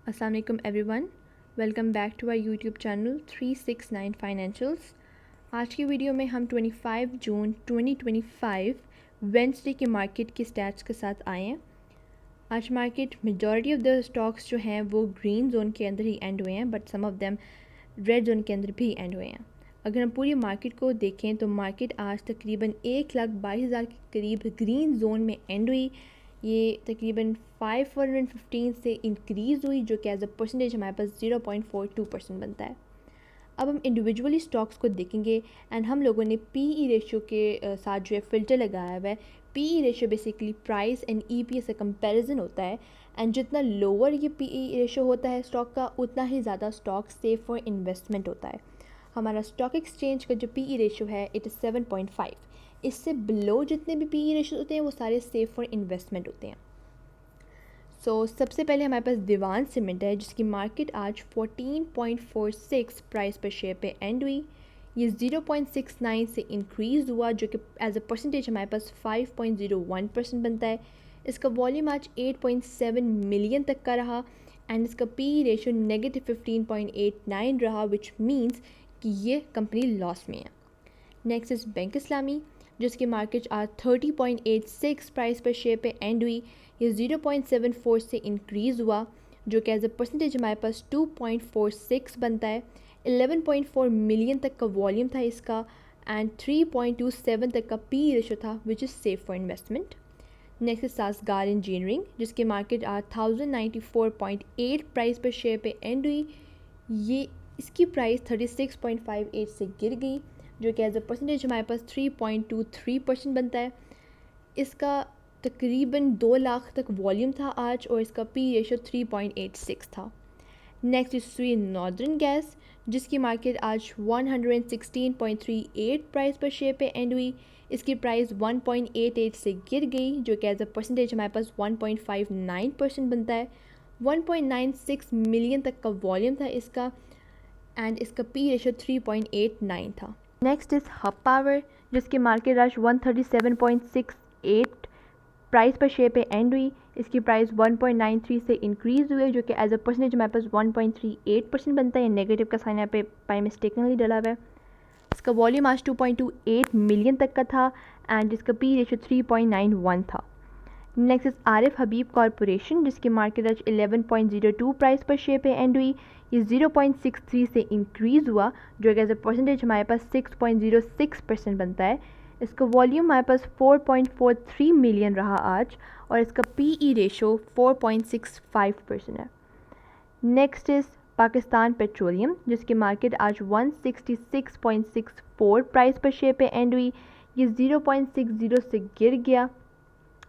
अस्सलाम वालेकुम everyone, welcome back to our YouTube channel 369 financials. आज की वीडियो में हम 25 जून 2025 वेंसडे की मार्केट की स्टैट्स के साथ आए हैं। आज market majority of the stocks जो हैं वो ग्रीन जोन के अंदर ही एंड हुए हैं, but some of them red zone के अंदर भी एंड हुए हैं। अगर हम पूरी मार्केट को देखें तो मार्केट आज तकरीबन 1,22,000 के करीब ग्रीन जोन में एंड हुई। ये तकरीबन 515 से इंक्रीज़ हुई, जो कि एज अ परसेंटेज हमारे पास 0.42% बनता है। अब हम इंडिविजुअली स्टॉक्स को देखेंगे एंड हम लोगों ने पीई रेशियो के साथ जो है फ़िल्टर लगाया हुआ है। PE ratio basically price and EPS का कंपैरिजन होता है, एंड जितना लोअर ये पीई रेशियो होता है स्टॉक का, उतना ही ज़्यादा स्टॉक सेफ फॉर इन्वेस्टमेंट होता है। हमारा स्टॉक एक्सचेंज का जो पीई रेशियो है इट इज़ 7.5। इससे बिलो जितने भी पीई रेशियो होते हैं वो सारे सेफ फॉर इन्वेस्टमेंट होते हैं। सबसे पहले हमारे पास दीवान सीमेंट है, जिसकी मार्केट आज 14.46 प्राइस पर शेयर पे एंड हुई। ये 0.69 से इंक्रीज़ हुआ, जो कि एज अ परसेंटेज हमारे पास 5.01% बनता है। इसका वॉल्यूम आज 8.7 मिलियन तक का रहा एंड इसका पी रेशियो -15.89 रहा, विच मीन्स कि ये कंपनी लॉस में है। नेक्स्ट इज़ बैंक इस्लामी, जिसकी मार्केट आज 30.86 प्राइस पर शेयर पे एंड हुई। ये 0.74 से इंक्रीज़ हुआ, जो कि एज अ परसेंटेज हमारे पास 2.46 बनता है। 11.4 मिलियन तक का वॉल्यूम था इसका एंड 3.27 तक का पी रेशो था, which is safe for investment. Next is सासगार इंजीनियरिंग, जिसकी मार्केट आज 1094.8 प्राइस पर शेयर पे एंड हुई। ये इसकी प्राइस 36.58 से गिर गई, जो कि एज अ परसेंटेज हमारे पास 3.23% बनता है। इसका तकरीबन 2 लाख तक वॉल्यूम था आज और इसका पी रेशो 3.86 था। नेक्स्ट इज स्वी नॉर्दर्न गैस, जिसकी मार्केट आज 116.38 प्राइस पर शेयर पे एंड हुई। इसकी प्राइस 1.88 से गिर गई, जो कि एज अ परसेंटेज हमारे पास 1.59% बनता है। 1.96 मिलियन तक का वॉल्यूम था इसका एंड इसका पी रेशो 3.89 था। नेक्स्ट इज़ हब पावर, जिसकी मार्केट आज 137.68 प्राइस पर शेयर पे एंड हुई। इसकी प्राइस 1.93 से इंक्रीज़ हुई, जो कि एज अ परसेंटेज हमारे पास 1.38% बनता है। नेगेटिव का साइन यहाँ पे बाई मिस्टेकनली डला हुआ है। इसका वॉल्यूम आज 2.28 मिलियन तक का था एंड इसका पी रेशो 3.91 था। Next is Arif Habib corporation, जिसकी मार्केट आज 11.02 प्राइस पर शेयर पे एंड हुई। ये 0.63 से इंक्रीज़ हुआ, जो कि एज अ परसेंटेज हमारे पास 6.06% बनता है। इसका वॉल्यूम हमारे पास 4.43 मिलियन रहा आज और इसका पीई रेशो 4.65% है। नेक्स्ट इज़ पाकिस्तान पेट्रोलियम, जिसकी मार्केट आज 166.64 प्राइस पर शेयर पे एंड हुई। ये 0.60 से गिर गया,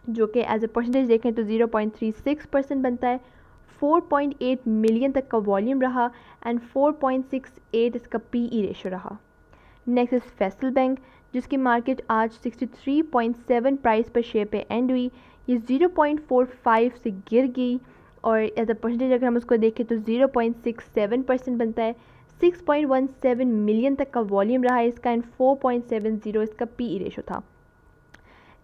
जो कि एज अ परसेंटेज देखें तो 0.36% बनता है। 4.8 मिलियन तक का वॉल्यूम रहा एंड 4.68 इसका पीई रेशो रहा। नेक्स्ट इज फैसल बैंक, जिसकी मार्केट आज 63.7 प्राइस पर शेयर पे एंड हुई। ये 0.45 से गिर गई और एज अ परसेंटेज अगर हम उसको देखें तो 0.67% बनता है। 6.17 मिलियन तक का वॉल्यूम रहा इसका एंड 4.70 इसका पीई रेशो था।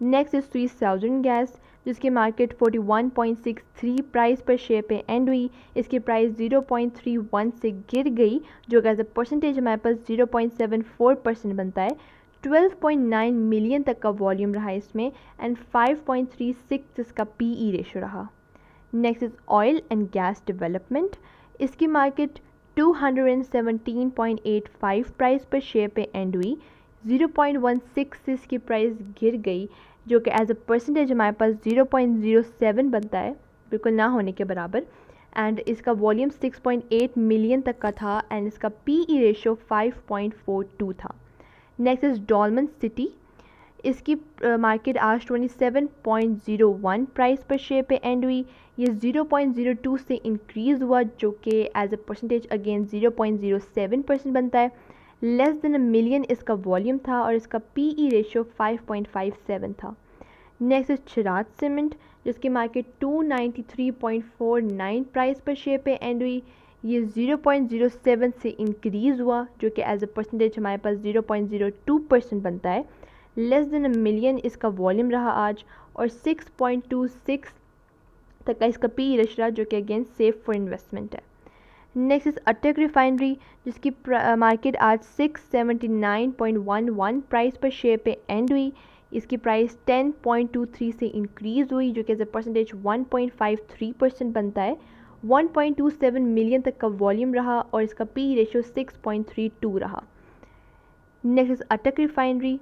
Next is Swiss southern gas, जिसकी मार्केट 41.63 प्राइस पर शेयर पे एंड हुई। इसकी प्राइस 0.31 से गिर गई, जो कि एज अ परसेंटेज हमारे पास 0.74% बनता है। 12.9 मिलियन तक का वॉल्यूम रहा इसमें एंड 5.36 इसका पीई रेशो रहा। Next is oil and gas development, इसकी मार्केट 217.85 प्राइस पर शेयर पे एंड हुई। 0.16 से इसकी प्राइस गिर गई, जो कि एज अ परसेंटेज हमारे पास 0.07 बनता है, बिल्कुल ना होने के बराबर। एंड इसका वॉल्यूम 6.8 मिलियन तक का था एंड इसका पीई रेशो 5.42 था। नेक्स्ट इज डॉलमन सिटी, इसकी मार्केट आज 27.01 प्राइस पर शेयर पे एंड हुई। ये 0.02 से इंक्रीज़ हुआ, जो कि एज अ परसेंटेज अगेन 0.07% बनता है। लेस देन अ मिलियन इसका वॉल्यूम था और इसका पीई रेशियो 5.57 था। नेक्स्ट इज चिराग सीमेंट, जिसकी मार्केट 293.49 प्राइस पर शेयर पे एंड हुई। ये 0.07 से इंक्रीज़ हुआ, जो कि एज अ परसेंटेज हमारे पास 0.02% बनता है। लेस देन अ मिलियन इसका वॉल्यूम रहा आज और 6.26 तक का इसका पी रेशियो रहा, जो कि अगेन सेफ फॉर इन्वेस्टमेंट है। नेक्स्ट इज अटक रिफाइनरी, जिसकी मार्केट आज 679.11 प्राइस पर शेयर पे एंड हुई। इसकी प्राइस 10.23 से इंक्रीज़ हुई, जो कि एज ए परसेंटेज 1.53% बनता है। 1.27 मिलियन तक का वॉल्यूम रहा और इसका पी रेशियो 6.32 रहा। नेक्स्ट इज अटक refinery.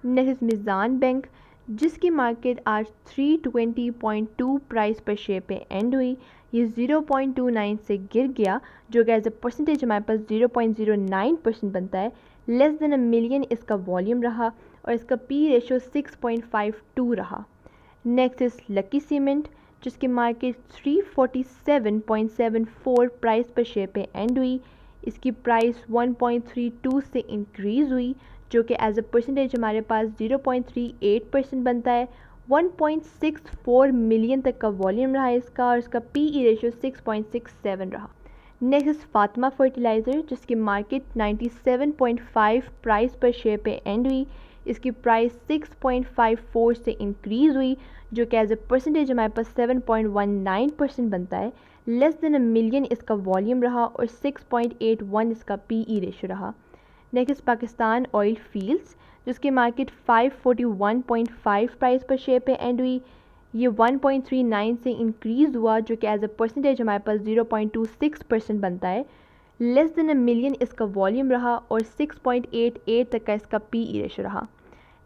Next is Meezan bank, जिसकी मार्केट आज 320.2 प्राइस पर शेयर पे एंड हुई। ये 0.29 से गिर गया, जो कि एज ए परसेंटेज हमारे पास 0.09% बनता है। लेस देन अ मिलियन इसका वॉल्यूम रहा और इसका पी रेशियो 6.52 रहा। नेक्स्ट इज लकी सीमेंट, जिसकी मार्केट 347.74 प्राइस पर शेयर पे एंड हुई। इसकी प्राइस 1.32 से इंक्रीज़ हुई, जो कि एज अ परसेंटेज हमारे पास 0.38% बनता है। 1.64 मिलियन तक का वॉल्यूम रहा इसका और इसका पी रेशियो 6.67 रहा। नेक्स्ट इज फातिमा फर्टिलाइज़र, जिसकी मार्केट 97.5 प्राइस पर शेयर पे एंड हुई। इसकी प्राइस 6.54 से इंक्रीज़ हुई, जो कि एज अ परसेंटेज हमारे पास 7.19% बनता है। लेस देन अ मिलियन इसका वॉल्यूम रहा और 6.81 इसका पी रेशियो रहा। नेक्स्ट पाकिस्तान ऑयल फील्ड्स, जिसकी मार्केट 541.5 प्राइस पर शेयर पे एंड हुई। ये 1.39 से इंक्रीज़ हुआ, जो कि एज अ परसेंटेज हमारे पास 0.26% बनता है। लेस देन अ मिलियन इसका वॉल्यूम रहा और 6.88 तक का इसका पी रेशियो रहा।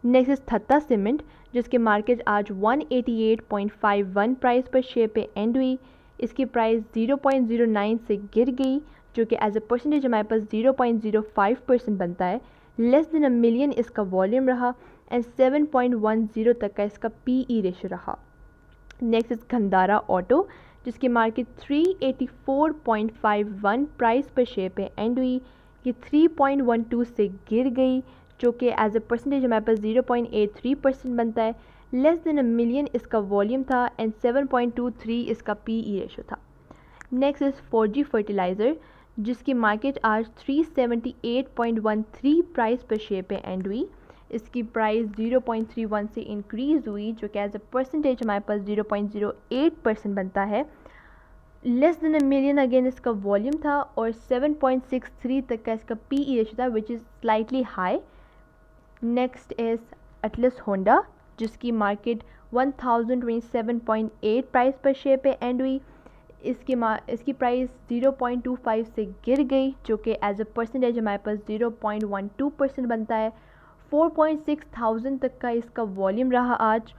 नेक्स्ट इज थत्ता सीमेंट, जिसकी मार्केट आज 188.51 प्राइस पर शेयर पे एंड हुई। इसकी प्राइस 0.09 से गिर गई, जो कि एज अ परसेंटेज हमारे पास 0.05% बनता है। लेस देन अ मिलियन इसका वॉल्यूम रहा एंड 7.10 तक का इसका पी रेशियो रहा। नेक्स्ट इज गंधारा ऑटो, जिसकी मार्केट 384.51 प्राइस पर शेयर पे एंड हुई। ये 3.12 से गिर गई, जो कि एज अ परसेंटेज हमारे पास 0.83% बनता है। लेस देन अ मिलियन इसका वॉल्यूम था एंड 7.23 इसका पी रेशियो था। नेक्स्ट इज 4G फर्टिलाइज़र, जिसकी मार्केट आज 378.13 प्राइस पर शेयर पे एंड हुई। इसकी प्राइस 0.31 से इंक्रीज़ हुई, जो कि एज अ परसेंटेज हमारे पास 0.08% बनता है। Less than a million again इसका वॉल्यूम था और 7.63 तक का इसका पी रेशियो था, which is slightly high. Next is Atlas Honda, जिसकी मार्केट 1027.8 प्राइस पर शेयर पे एंड हुई। इसकी प्राइस 0.25 से गिर गई, जो कि एज अ परसेंटेज हमारे पास 0.12% बनता है। 4.6 थाउजेंड तक का इसका वॉल्यूम रहा आज।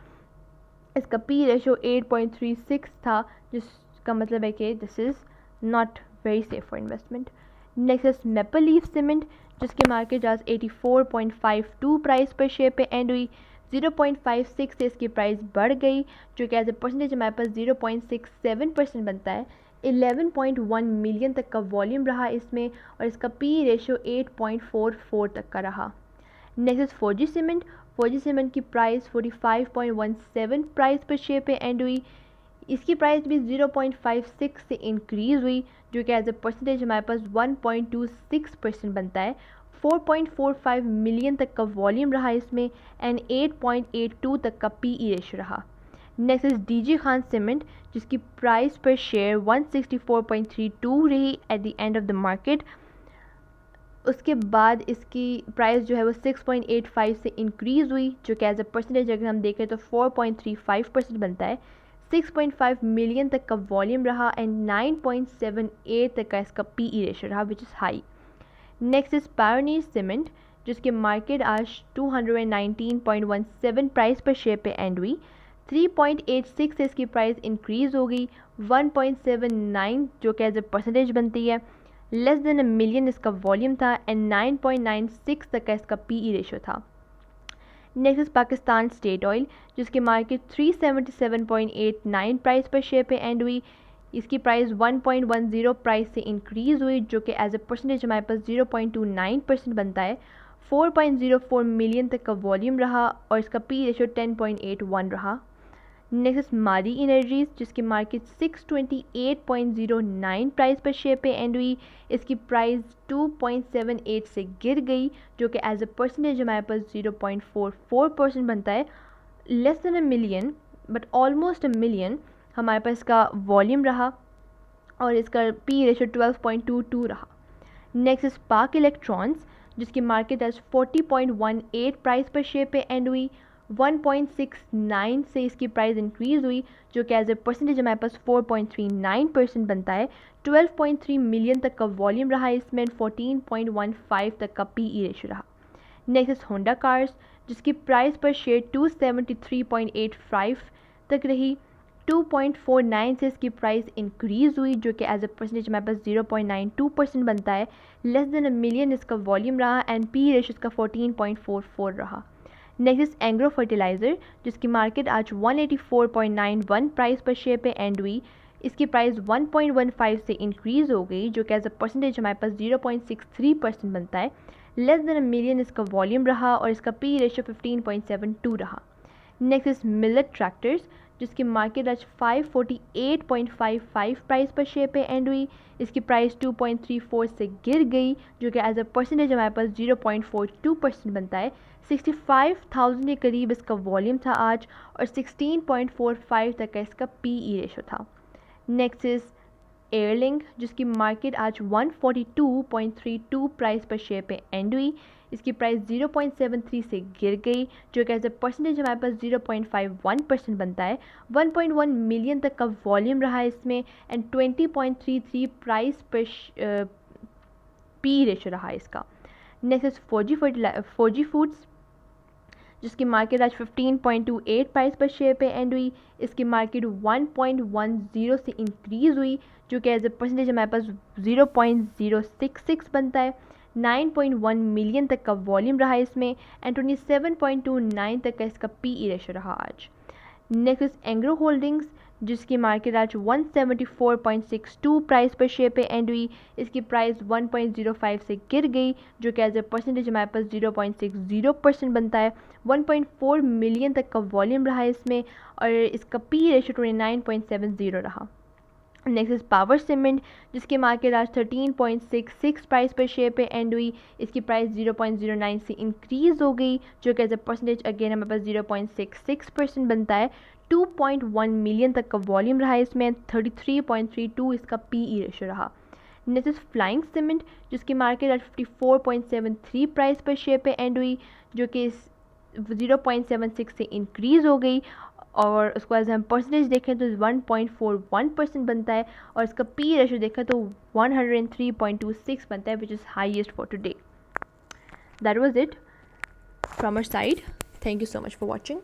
इसका पी रेशियो 8.36 था, जिसका मतलब है कि this is not very safe for investment. Next is maple leaf cement, जिसकी मार्केट आज 84.52 प्राइस पर शेयर पे एंड हुई। 0.56 से इसकी प्राइस बढ़ गई, जो कि एज ए परसेंटेज हमारे पास 0.67% बनता है। 11.1 मिलियन तक का वॉल्यूम रहा इसमें और इसका पी रेशियो 8.44 तक का रहा। Next is 4G cement. 4G cement की प्राइस 45.17 प्राइस पर शेयर पे एंड हुई। इसकी प्राइस भी 0.56 से इंक्रीज़ हुई, जो कि एज ए परसेंटेज हमारे पास 1.26% बनता है। 4.45 मिलियन तक का वॉल्यूम रहा इसमें एंड 8.82 तक का पी रेशियो रहा। Next is DG Khan cement, जिसकी प्राइस पर शेयर 164.32 रही at the end of the market. उसके बाद इसकी प्राइस जो है वो 6.85 से इंक्रीज़ हुई, जो कि एज अ परसेंटेज अगर हम देखें तो 4.35% बनता है। 6.5 मिलियन तक का वॉल्यूम रहा एंड 9.78 तक का इसका पी रेशियो रहा, which is high. Next is pioneer cement, जिसकी मार्केट आज 219.17 प्राइस पर शेयर पे एंड हुई। 3.86 से इसकी प्राइस इंक्रीज़ हो गई 1.79, जो कि एज ए परसेंटेज बनती है। लेस देन अ मिलियन इसका वॉल्यूम था एंड 9.96 तक का इसका पी रेशियो था। Next is Pakistan state oil, जिसकी मार्केट 377.89 प्राइस पर शेयर पे एंड हुई। इसकी प्राइस 1.10 प्राइस से इंक्रीज़ हुई, जो कि एज ए परसेंटेज हमारे पास 0.29% बनता है। 4.04 मिलियन तक का वॉल्यूम रहा और इसका पी रेशियो 10.81 रहा। नेक्स्ट मारी एनर्जीज, जिसकी मार्केट 628.09 प्राइस पर शेयर पे एंड हुई। इसकी प्राइस 2.78 से गिर गई, जो कि एज ए परसेंटेज हमारे पास 0.44% बनता है। Less than a million but almost a million हमारे पास इसका वॉल्यूम रहा और इसका पी रेशो 12.22 रहा। नेक्स्ट स्पार्क इलेक्ट्रॉन्स जिसकी मार्केट आज 40.18 प्राइस पर शेयर पे एंड हुई। 1.69 से इसकी प्राइस इंक्रीज़ हुई जो कि एज ए परसेंटेज हमारे पास 4.39% बनता है। 12.3 मिलियन तक का वॉल्यूम रहा इसमें, 14.15 तक का पी रेशो रहा। नेक्स्ट होंडा कार्स जिसकी प्राइस पर शेयर 273.85 तक रही। 2.49 से इसकी प्राइस इंक्रीज़ हुई जो कि एज ए परसेंटेज हमारे पास 0.92% बनता है। लेस देन अ मिलियन इसका वॉल्यूम रहा एंड पी रेशो इसका 14.44 रहा। नेक्स्ट एंग्रो फर्टिलाइज़र जिसकी मार्केट आज 184.91 प्राइस पर शेयर पे एंड हुई। इसकी प्राइस 1.15 से इंक्रीज़ हो गई जो कि एज अ परसेंटेज हमारे पास 0.63% बनता है। लेस देन अ मिलियन इसका वॉल्यूम रहा और इसका पी रेशो 15.72 रहा। नेक्स्ट इज मिलेट ट्रैक्टर्स जिसकी मार्केट आज 548.55 प्राइस पर शेयर पे एंड हुई। इसकी प्राइस 2.34 से गिर गई जो कि एज अ परसेंटेज हमारे पास 0.42% बनता है। 65,000 के करीब इसका वॉल्यूम था आज और 16.45 तक का इसका पी रेशो था। नेक्स्ट इज एयरलिंक जिसकी मार्केट आज 142.32 प्राइस पर शेयर पे एंड हुई। इसकी प्राइस 0.73 से गिर गई जो कि एज ए परसेंटेज हमारे पास 0.51% बनता है। 1.1 मिलियन तक का वॉल्यूम रहा इसमें एंड 20.33 प्राइस पर पी रेशो रहा इसका। नेक्स्ट इज 4G फूड्स जिसकी मार्केट आज 15.28 प्राइस पर शेयर पे एंड हुई। इसकी मार्केट 1.10 से इंक्रीज़ हुई जो कि एज ए परसेंटेज हमारे पास 0.066 बनता है। 9.1 मिलियन तक का वॉल्यूम रहा इसमें एंड 27.29 तक का इसका पी रेशो रहा आज। नेक्स्ट एंग्रो होल्डिंग्स जिसकी मार्केट आज 174.62 प्राइस पर शेयर पे एंड हुई। इसकी प्राइस 1.05 से गिर गई जो कि एज ए परसेंटेज हमारे पास 0.60% बनता है। 1.4 मिलियन तक का वॉल्यूम रहा इसमें और इसका पी रेशो 29.70 रहा। नेक्स्ट इज पावर सीमेंट जिसकी मार्केट आज 13.66 प्राइस पर शेयर पे एंड हुई। इसकी प्राइस 0.09 से इंक्रीज़ हो गई जो कि एज ए परसेंटेज अगेन हमारे पास 0.66% बनता है। 2.1 मिलियन तक का वॉल्यूम रहा इसमें, 33.32 इसका पी रेशो रहा। नेक्स्ट इज फ्लाइंग सीमेंट जिसकी मार्केट आज 54.73 प्राइस पर शेयर पे एंड हुई जो कि 0.76 से इंक्रीज़ हो गई और उसको एज हम परसेंटेज देखें तो 1.41% बनता है और इसका पी रेशो देखें तो 103.26 बनता है which is highest for today. That was it from our side. Thank you so much for watching.